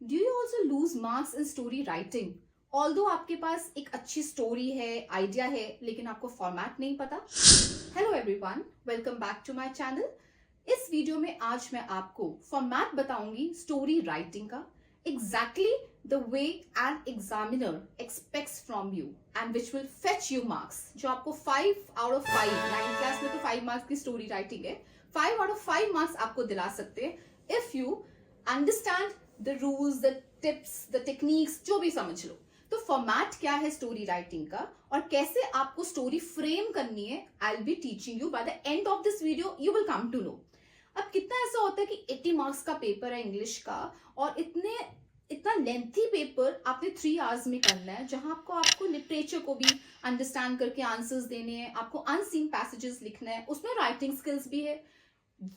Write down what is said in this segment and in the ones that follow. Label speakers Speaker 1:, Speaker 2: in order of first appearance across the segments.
Speaker 1: Do you also lose marks in story writing? Although आपके पास एक अच्छी स्टोरी है, आइडिया है, लेकिन आपको फॉर्मेट नहीं पता. Hello everyone, welcome back to my channel. इस वीडियो में आज मैं आपको फॉर्मेट बताऊंगी स्टोरी राइटिंग का, exactly the way an examiner expects from you and which will fetch you marks. जो आपको 5 आउट ऑफ 5, 9th क्लास में तो 5 मार्क्स की स्टोरी राइटिंग है, 5 आउट ऑफ 5 मार्क्स आपको दिला सकते हैं if you understand the rules, the tips, the techniques, जो भी समझ लो. तो फॉर्मेट क्या है स्टोरी राइटिंग का और कैसे आपको स्टोरी फ्रेम करनी है, I will be teaching you. By the end of this video you will come to know. अब कितना ऐसा होता है कि 80 मार्क्स का पेपर है इंग्लिश का, और इतना लेंथी पेपर आपने 3 आवर्स में करना है, जहां आपको लिटरेचर को भी अंडरस्टैंड करके आंसर्स देने हैं, आपको अनसीन पैसेजेस लिखना है, उसमें राइटिंग स्किल्स भी है,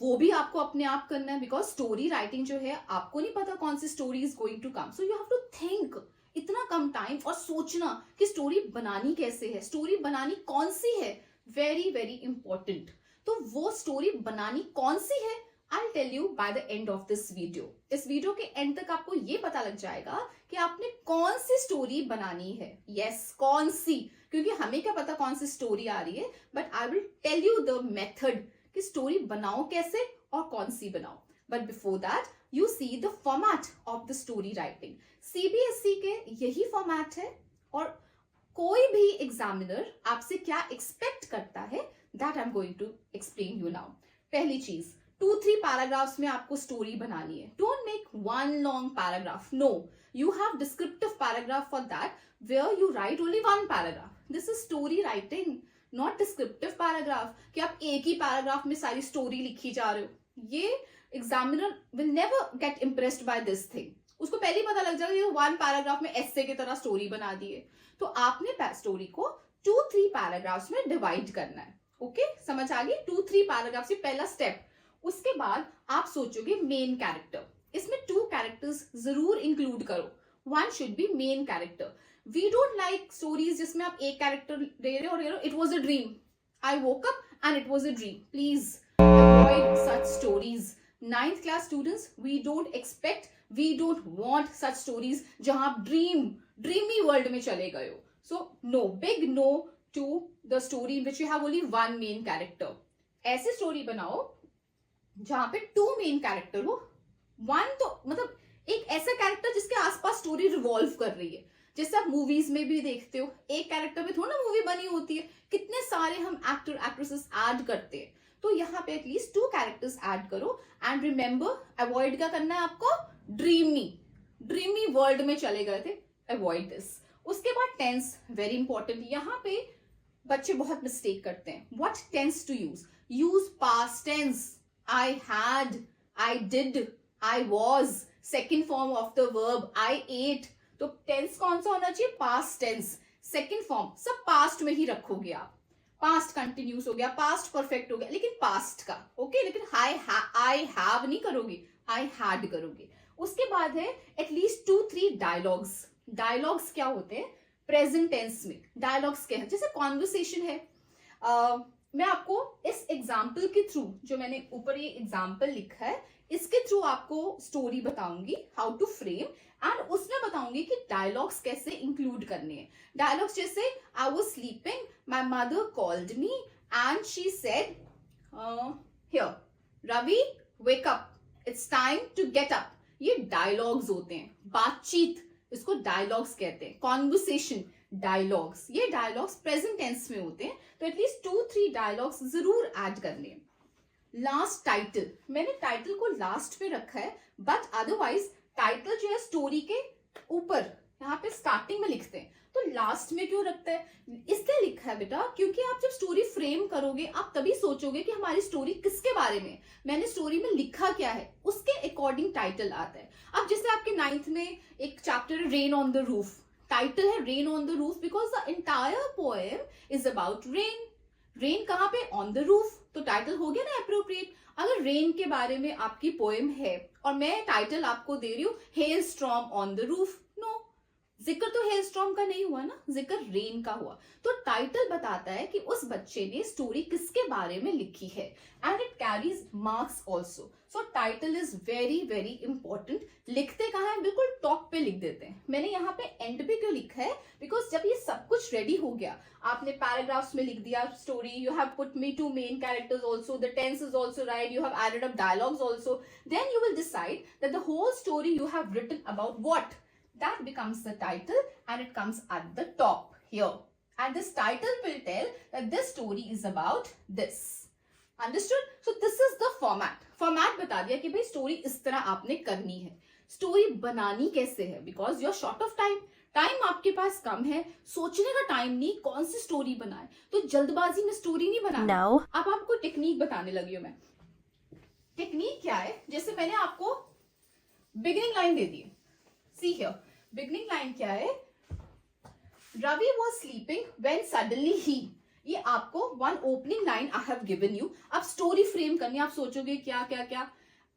Speaker 1: वो भी आपको अपने आप करना है. बिकॉज स्टोरी राइटिंग जो है, आपको नहीं पता कौन सी story is going to come, so you have to think. इतना कम टाइम और सोचना कि स्टोरी बनानी कैसे है, स्टोरी बनानी कौन सी है, वेरी वेरी इंपॉर्टेंट. तो वो स्टोरी बनानी कौन सी है, I will tell you by the end of this video. इस वीडियो के एंड तक आपको ये पता लग जाएगा कि आपने कौन सी स्टोरी बनानी है. यस, कौन सी, क्योंकि हमें क्या पता कौन सी स्टोरी आ रही है, but I will tell you the method कि स्टोरी बनाओ कैसे और कौन सी बनाओ. But before that you see the format of the story writing. CBSE के यही फॉर्मेट है, और कोई भी एग्जामिनर आपसे क्या एक्सपेक्ट करता है, that I am going to explain you now. पहली चीज, 2-3 पैराग्राफ्स में आपको स्टोरी बनानी है. Don't make one long paragraph. No, you have descriptive paragraph for that, where you write only one paragraph. This is story writing, not descriptive paragraph कि आप एक ही paragraph में सारी स्टोरी लिखी जा रहे हो. ये examiner will never get impressed by this thing. उसको पहले ही पता लग जाएगा ये 1 पैराग्राफ में ऐसे की तरह स्टोरी बना दी है. तो आपने स्टोरी को 2-3 पैराग्राफ्स में डिवाइड करना है. ओके, समझ आ गई? 2-3 पैराग्राफ से पहला स्टेप. उसके बाद आप सोचोगे मेन कैरेक्टर. इसमें 2 कैरेक्टर्स जरूर इंक्लूड करो. 1 should be main character. We don't like stories जिसमें आप एक कैरेक्टर दे रहे हो, it was a dream, I woke up and it was a dream. Please avoid such stories. 9th class students, we don't expect, we don't want such stories जहां आप dreamy world में चले गए हो. So no, big no to the story in which you have only 1 main character. ऐसी story बनाओ जहां पे 2 मेन कैरेक्टर हो. 1 तो मतलब एक ऐसा कैरेक्टर जिसके आसपास स्टोरी रिवॉल्व कर रही है, जैसे आप मूवीज में भी देखते हो, एक कैरेक्टर में थोड़ा मूवी बनी होती है, कितने सारे हम एक्टर एक्ट्रेसेस ऐड करते हैं. तो यहाँ पे एटलीस्ट 2 कैरेक्टर्स ऐड करो. एंड रिमेंबर, अवॉइड क्या करना है आपको, ड्रीमी वर्ल्ड में चले गए थे, अवॉइड दिस. उसके बाद टेंस, वेरी इंपॉर्टेंट. यहाँ पे बच्चे बहुत मिस्टेक करते हैं. What tense to use past tense. I had, I did, I was, second form of the verb, I ate. तो टेंस कौन सा होना चाहिए, पास्ट टेंस. सेकंड फॉर्म सब पास्ट में ही रखोगे आप. पास्ट कंटिन्यूस हो गया, पास्ट परफेक्ट हो गया, लेकिन पास्ट का. ओके, लेकिन आई हैव नहीं करोगे, आई हैड करोगे. उसके बाद है एटलीस्ट 2-3 डायलॉग्स. डायलॉग्स क्या होते हैं, प्रेजेंट टेंस में डायलॉग्स क्या है, जैसे कॉन्वर्सेशन है. मैं आपको इस एग्जाम्पल के थ्रू, जो मैंने ऊपर ये एग्जाम्पल लिखा है, इसके थ्रू आपको स्टोरी बताऊंगी, हाउ टू फ्रेम, एंड उसमें बताऊंगी कि डायलॉग्स कैसे इंक्लूड करने हैं. डायलॉग्स जैसे, I was sleeping, my mother called me and she said, here Ravi, wake up, it's time to get up. ये डायलॉग्स होते हैं, बातचीत, इसको डायलॉग्स कहते हैं. Conversation, dialogues. ये डायलॉग्स प्रेजेंट टेंस में होते हैं, तो एटलीस्ट 2-3 डायलॉग्स जरूर ऐड करने हैं. Last, title. मैंने टाइटल को लास्ट में रखा है, बट अदरवाइज टाइटल जो है स्टोरी के ऊपर यहाँ पे स्टार्टिंग में लिखते हैं. तो लास्ट में क्यों रखता है, इसलिए लिखा है बेटा, क्योंकि आप जब स्टोरी फ्रेम करोगे, आप तभी सोचोगे कि हमारी स्टोरी किसके बारे में, मैंने स्टोरी में लिखा क्या है, उसके अकॉर्डिंग टाइटल आता है. अब जैसे आपके 9th में एक चैप्टर है rain on the roof. Title है rain on the roof because the entire poem is about rain. Rain कहाँ पे, ऑन द रूफ, तो टाइटल हो गया ना अप्रोप्रिएट. अगर रेन के बारे में आपकी पोएम है और मैं टाइटल आपको दे रही हूँ hail storm on the roof, no, जिक्र तो हेल स्टॉर्म का नहीं हुआ ना, जिक्र रेन का हुआ. तो टाइटल बताता है कि उस बच्चे ने स्टोरी किसके बारे में लिखी है, and it carries marks also. So title is very very important. लिखते कहाँ है, बिल्कुल पे लिख देते हैं। मैंने यहाँ पे एंड पे क्यों लिखा है? बिकॉज जब ये सब कुछ रेडी हो गया, आपने पैराग्राफ्स में लिख दिया story, you have put me two main characters also, the tense is also right, you have added up dialogues also, then you will decide that the whole story you have written about what, that becomes the title and it comes at the top here, and this title will tell that this story is about this. Understood? So this is the format बता दिया कि भाई story इस तरह आपने करनी है। Story बनानी कैसे है? Because you are short of time आपके पास कम है, सोचने का टाइम नहीं कौन सी स्टोरी बनाए, तो जल्दबाजी में स्टोरी नहीं बनाना।
Speaker 2: No.
Speaker 1: अब आपको टेक्निक बताने लगी हूं मैं। टेक्निक क्या है? जैसे मैंने आपको बिगिनिंग लाइन दे दी, सी हियर, बिगनिंग लाइन क्या है? Ravi was sleeping when suddenly he, ये आपको one opening line I have given you. अब स्टोरी फ्रेम करनी, आप सोचोगे क्या क्या क्या,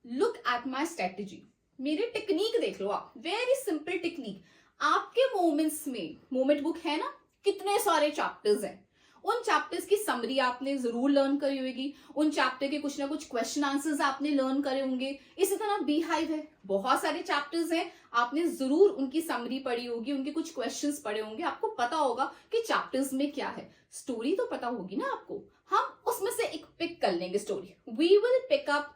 Speaker 1: लुक एट माई स्ट्रेटेजी, मेरी टेक्निक देख लो आप, वेरी सिंपल टेक्निक। आपके मोमेंट्स में, मोमेंट बुक है ना, कितने सारे चैप्टर्स हैं, उन चैप्टर्स की समरी आपने जरूर लर्न करी होगी, उन चैप्टर के कुछ ना कुछ क्वेश्चन आंसर्स आपने लर्न करे होंगे। इसी तरह बी हाइव है, बहुत सारे चैप्टर्स हैं, आपने जरूर उनकी समरी पढ़ी होगी, उनके कुछ क्वेश्चंस पढ़े होंगे, आपको पता होगा कि चैप्टर्स में क्या है। स्टोरी तो पता होगी ना आपको, हम उसमें से एक पिक कर लेंगे story. We will pick up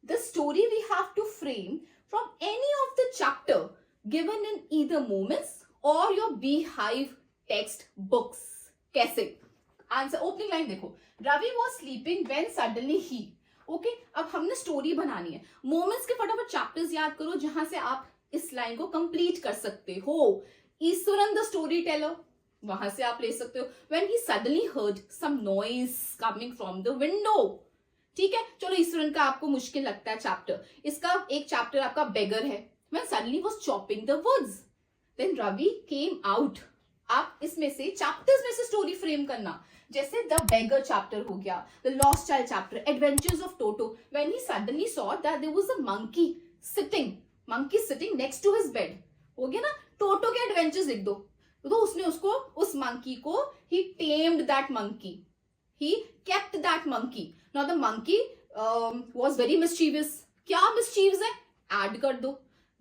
Speaker 1: the story we have to frame from any of the chapter given in either Moments और your Beehive text books. कैसे? आंसर, ओपनिंग लाइन देखो, Ravi was sleeping when suddenly he. Okay, अब हमने story बनानी है, moments के फटाफट chapters याद करो जहां से आप इस लाइन को कंप्लीट कर सकते हो। ईश्वरन द स्टोरी टेलर, वहां से आप ले सकते हो। When he suddenly heard some noise coming from the window. ठीक है, चलो ईश्वरन का आपको मुश्किल लगता है चैप्टर, इसका एक चैप्टर आपका बेगर है, when suddenly was chopping the woods, then Ravi came out. आप इसमें से चैप्टर्स में से स्टोरी फ्रेम करना, जैसे द बेगर चैप्टर हो गया, the lost child chapter, adventures of Toto, when he suddenly saw that there was a monkey sitting next to his bed. हो गया ना, टोटो के एडवेंचर्स लिख दो, तो उसने उसको, उस मंकी को, he tamed that monkey, he kept that monkey. Now the monkey was very mischievous, क्या मिस्चीवियस है, ऐड कर दो।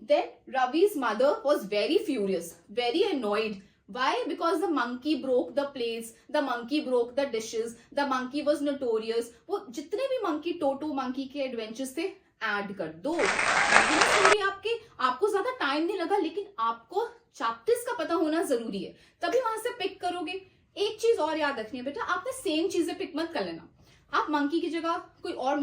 Speaker 1: Then Ravi's mother was very furious, very annoyed. Why? Because the monkey broke the plates, the monkey broke the dishes, the monkey was notorious. वो जितने भी monkey, टोटो monkey के adventures थे, add कर दो। स्टोरी आपको ज्यादा टाइम नहीं लगा, लेकिन आपको चैप्टर्स का पता होना जरूरी है, तभी वहां से पिक करोगे। एक चीज और याद रखनी है बेटा, आपने सेम चीजें पिक मत कर लेना। आप मंकी की जगह कोई और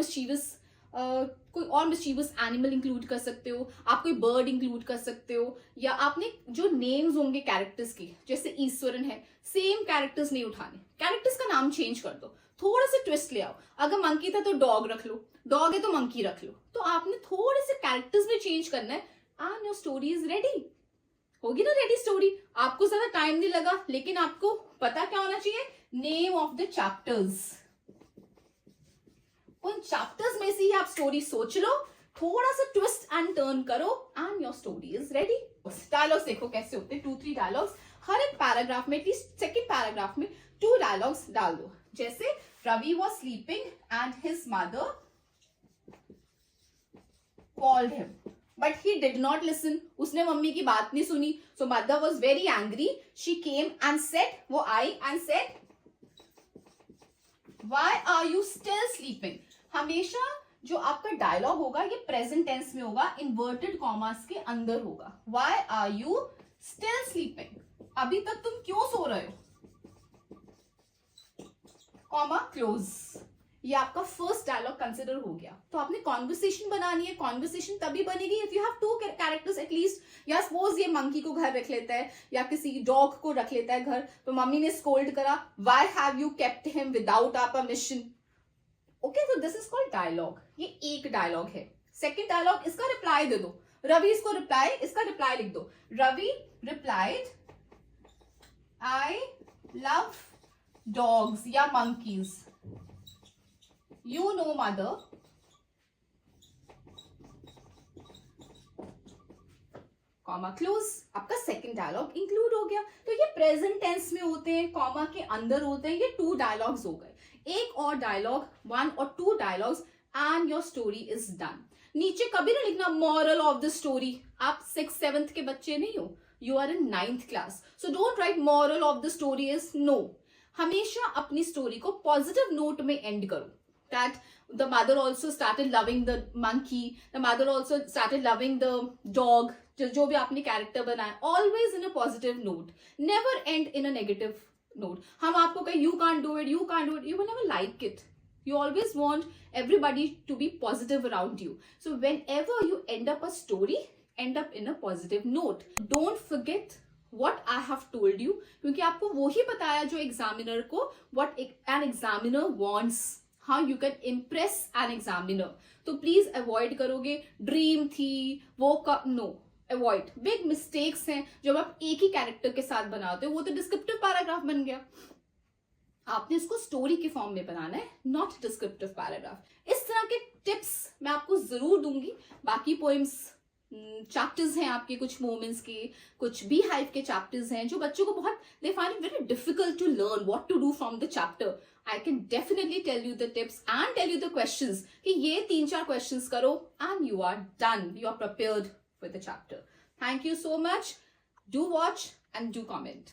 Speaker 1: मिस्चीवस एनिमल इंक्लूड कर सकते हो, आप कोई बर्ड इंक्लूड कर सकते हो, या आपने जो नेम्स होंगे कैरेक्टर्स के, जैसे ईश्वरन है, सेम कैरेक्टर्स नहीं उठाने, कैरेक्टर्स का नाम चेंज कर दो, थोड़ा सा ट्विस्ट ले आओ। अगर मंकी था तो डॉग रख लो, डॉग है तो मंकी रख लो, तो आपने थोड़े से कैरेक्टर्स में चेंज करना है, and your story is ready. होगी ना रेडी स्टोरी? आपको ज्यादा टाइम नहीं लगा, लेकिन आपको पता क्या होना चाहिए, नेम ऑफ द चैप्टर्स। उन चैप्टर्स में से ही आप स्टोरी सोच लो, थोड़ा सा ट्विस्ट एंड टर्न करो, and your story is ready. Dialogues देखो कैसे होते हैं, 2-3 डायलॉग्स हर एक पैराग्राफ में, एटलीस्ट सेकंड पैराग्राफ में 2 डायलॉग्स डाल दो। जैसे Ravi was sleeping and his mother called him but he did not listen, उसने मम्मी की बात नहीं सुनी, so mother was very angry, she came and said, वो आई and said, why are you still sleeping. हमेशा जो आपका डायलॉग होगा ये प्रेजेंट टेंस में होगा, इन्वर्टेड कॉमास के अंदर होगा। Why are you still sleeping, अभी तक तुम क्यों सो रहे हो, कॉमा क्लोज। ये आपका फर्स्ट डायलॉग कंसिडर हो गया। तो आपने कॉन्वर्सेशन बनानी है, कॉन्वर्सेशन तभी बनेगी if you have 2 characters at least. या सपोज ये मंकी को घर रख लेता है या किसी डॉग को रख लेता है घर, तो मम्मी ने स्कोल्ड करा, why have you kept him without our permission. Okay, तो दिस इज कॉल्ड डायलॉग। ये एक डायलॉग है। सेकेंड डायलॉग, इसका रिप्लाई दे दो। रवि इसको रिप्लाई, इसका रिप्लाई लिख दो। Ravi replied, I love dogs या monkeys. You know mother. Comma close. आपका सेकंड डायलॉग इंक्लूड हो गया। तो ये प्रेजेंट टेंस में होते हैं, कॉमा के अंदर होते हैं। ये 2 डायलॉग्स हो गए। एक और डायलॉग, 1 और 2 dialogues, and your story is done. नीचे कभी ना लिखना मॉरल ऑफ द स्टोरी, आप 6th-7th के बच्चे नहीं हो, you are in 9th class. So don't write moral of the story is no. हमेशा अपनी स्टोरी को पॉजिटिव नोट में एंड करो. That the mother also started loving the monkey, the mother also started loving the dog. जो भी आपने character बनाया, always in a positive note, never end in a negative note. हम आपको कहें you can't do it, you will never like it. You always want everybody to be positive around you. So whenever you end up a story, end up in a positive note. Don't forget what I have told you, क्योंकि आपको वो ही बताया जो examiner को what an examiner wants. how you can impress an examiner. तो please avoid करोगे dream थी वो का नो अवॉइड. बिग मिस्टेक्स हैं जब आप एक ही कैरेक्टर के साथ बनाते हो, वो तो डिस्क्रिप्टिव पैराग्राफ बन गया. आपने इसको स्टोरी के फॉर्म में बनाना है, नॉट डिस्क्रिप्टिव पैराग्राफ. इस तरह के टिप्स मैं आपको जरूर दूंगी. बाकी पोएम्स चैप्टर्स हैं आपके, कुछ मोमेंट्स के, कुछ बी हाइव के चैप्टर्स हैं जो बच्चों को बहुत they find it very difficult to learn what to do from the chapter. I can definitely tell you the tips and tell you the questions कि ये 3-4 क्वेश्चंस करो and you are done, you are prepared with the chapter. Thank you so much. Do watch and do comment.